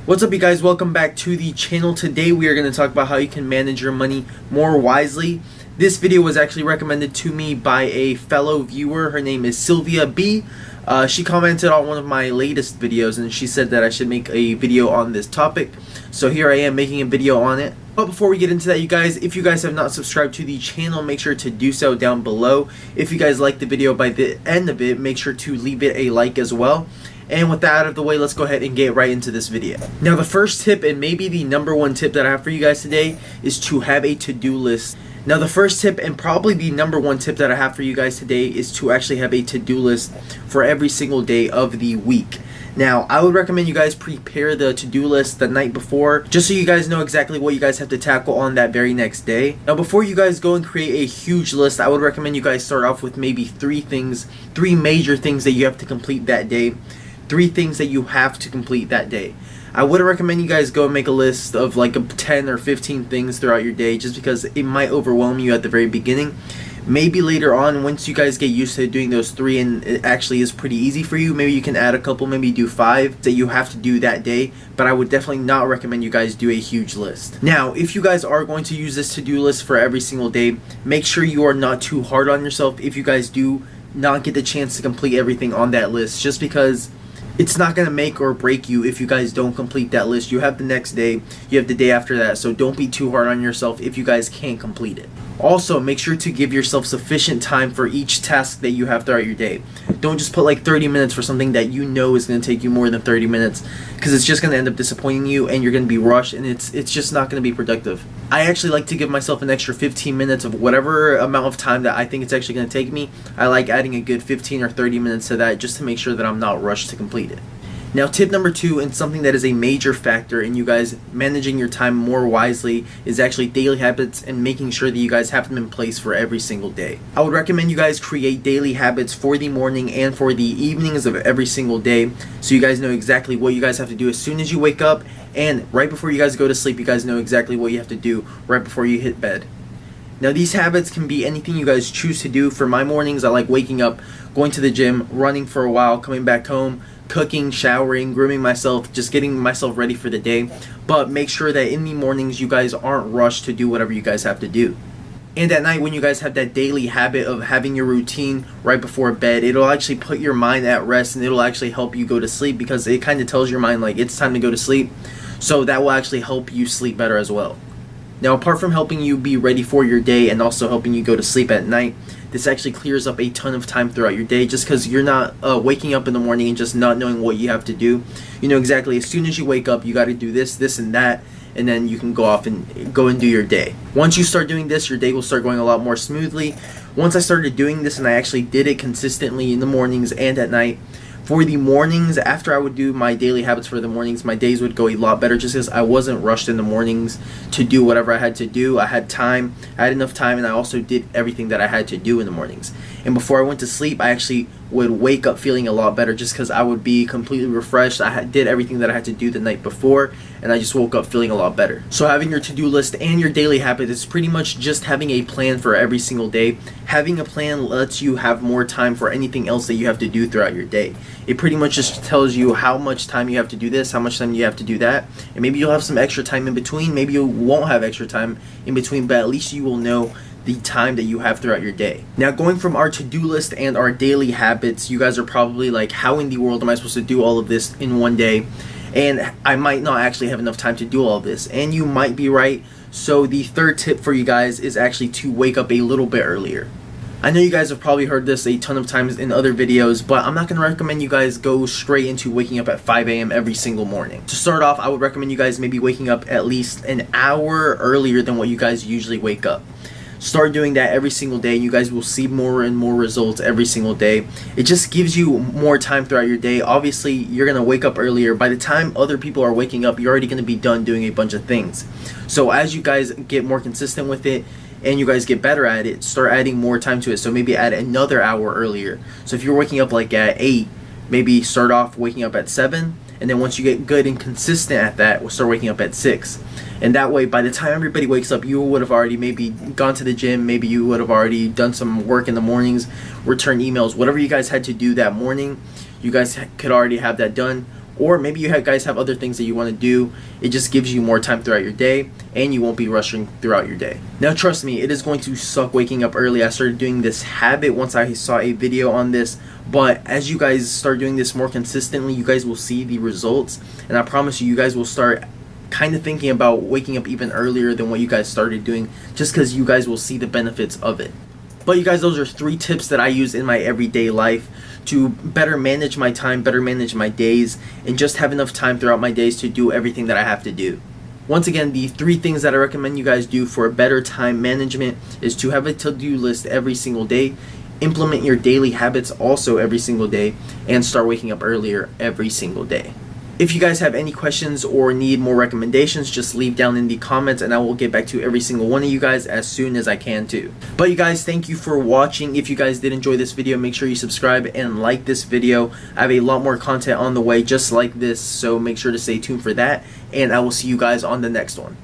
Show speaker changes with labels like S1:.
S1: What's up, you guys? Welcome back to the channel. Today we are going to talk about how you can manage your money more wisely. This video was actually recommended to me by a fellow viewer. Her name is Sylvia B. She commented on one of my latest videos and she said that I should make a video on this topic. So here I am making a video on it. But before we get into that, you guys, if you guys have not subscribed to the channel, make sure to do so down below. If you guys like the video by the end of it, make sure to leave it a like as well. And with that out of the way, let's go ahead and get right into this video. Now, the first tip, and maybe the number one tip that I have for you guys today, is to have a to-do list. Now, the first tip, and probably the number one tip that I have for you guys today, is to actually have a to-do list for every single day of the week. Now, I would recommend you guys prepare the to-do list the night before, just so you guys know exactly what you guys have to tackle on that very next day. Now, before you guys go and create a huge list, I would recommend you guys start off with maybe three major things that you have to complete that day. 3 things that you have to complete that day. I wouldn't recommend you guys go and make a list of like 10 or 15 things throughout your day, just because it might overwhelm you at the very beginning. Maybe later on, once you guys get used to doing those 3 and it actually is pretty easy for you, maybe you can add a couple, maybe do 5 that you have to do that day. But I would definitely not recommend you guys do a huge list. Now, if you guys are going to use this to-do list for every single day, make sure you are not too hard on yourself if you guys do not get the chance to complete everything on that list, just because it's not going to make or break you if you guys don't complete that list. You have the next day, you have the day after that, so don't be too hard on yourself if you guys can't complete it. Also, make sure to give yourself sufficient time for each task that you have throughout your day. Don't just put like 30 minutes for something that you know is going to take you more than 30 minutes, because it's just going to end up disappointing you and you're going to be rushed and it's just not going to be productive. I actually like to give myself an extra 15 minutes of whatever amount of time that I think it's actually going to take me. I like adding a good 15 or 30 minutes to that just to make sure that I'm not rushed to complete it. Now, tip number 2, and something that is a major factor in you guys managing your time more wisely, is actually daily habits and making sure that you guys have them in place for every single day. I would recommend you guys create daily habits for the morning and for the evenings of every single day, so you guys know exactly what you guys have to do as soon as you wake up, and right before you guys go to sleep, you guys know exactly what you have to do right before you hit bed. Now, these habits can be anything you guys choose to do. For my mornings, I like waking up, going to the gym, running for a while, coming back home, cooking, showering, grooming myself, just getting myself ready for the day. But make sure that in the mornings you guys aren't rushed to do whatever you guys have to do. And at night, when you guys have that daily habit of having your routine right before bed, it'll actually put your mind at rest and it'll actually help you go to sleep, because it kind of tells your mind like it's time to go to sleep. So that will actually help you sleep better as well. Now, apart from helping you be ready for your day and also helping you go to sleep at night, this actually clears up a ton of time throughout your day, just because you're not waking up in the morning and just not knowing what you have to do. You know exactly as soon as you wake up, you got to do this, this, and that, and then you can go off and go and do your day. Once you start doing this, your day will start going a lot more smoothly. Once I started doing this, and I actually did it consistently in the mornings and at night, for the mornings, after I would do my daily habits for the mornings, my days would go a lot better, just because I wasn't rushed in the mornings to do whatever I had to do. I had time, I had enough time, and I also did everything that I had to do in the mornings. And before I went to sleep, I actually would wake up feeling a lot better, just because I would be completely refreshed. I did everything that I had to do the night before, and I just woke up feeling a lot better. So having your to-do list and your daily habit is pretty much just having a plan for every single day. Having a plan lets you have more time for anything else that you have to do throughout your day. It pretty much just tells you how much time you have to do this, how much time you have to do that, and maybe you'll have some extra time in between. Maybe you won't have extra time in between, but at least you will know the time that you have throughout your day. Now, going from our to-do list and our daily habits, you guys are probably like, how in the world am I supposed to do all of this in one day? And I might not actually have enough time to do all of this. And you might be right. So the third tip for you guys is actually to wake up a little bit earlier. I know you guys have probably heard this a ton of times in other videos, but I'm not going to recommend you guys go straight into waking up at 5 a.m. every single morning. To start off, I would recommend you guys maybe waking up at least an hour earlier than what you guys usually wake up. Start doing that every single day. You guys will see more and more results every single day. It just gives you more time throughout your day. Obviously, you're going to wake up earlier. By the time other people are waking up, you're already going to be done doing a bunch of things. So as you guys get more consistent with it and you guys get better at it, start adding more time to it. So maybe add another hour earlier. So if you're waking up like at 8, maybe start off waking up at 7. And then once you get good and consistent at that, we'll start waking up at 6. And that way, by the time everybody wakes up, you would have already maybe gone to the gym, maybe you would have already done some work in the mornings, returned emails, whatever you guys had to do that morning, you guys could already have that done. or maybe you guys have other things that you want to do. It just gives you more time throughout your day, and you won't be rushing throughout your day. Now trust me, it is going to suck waking up early. I started doing this habit once I saw a video on this, but as you guys start doing this more consistently, you guys will see the results, and I promise you, you guys will start kind of thinking about waking up even earlier than what you guys started doing, just because you guys will see the benefits of it. But you guys, those are 3 tips that I use in my everyday life to better manage my time, better manage my days, and just have enough time throughout my days to do everything that I have to do. Once again, the 3 things that I recommend you guys do for a better time management is to have a to-do list every single day, implement your daily habits also every single day, and start waking up earlier every single day. If you guys have any questions or need more recommendations, just leave down in the comments and I will get back to every single one of you guys as soon as I can too. But you guys, thank you for watching. If you guys did enjoy this video, make sure you subscribe and like this video. I have a lot more content on the way just like this, so make sure to stay tuned for that, and I will see you guys on the next one.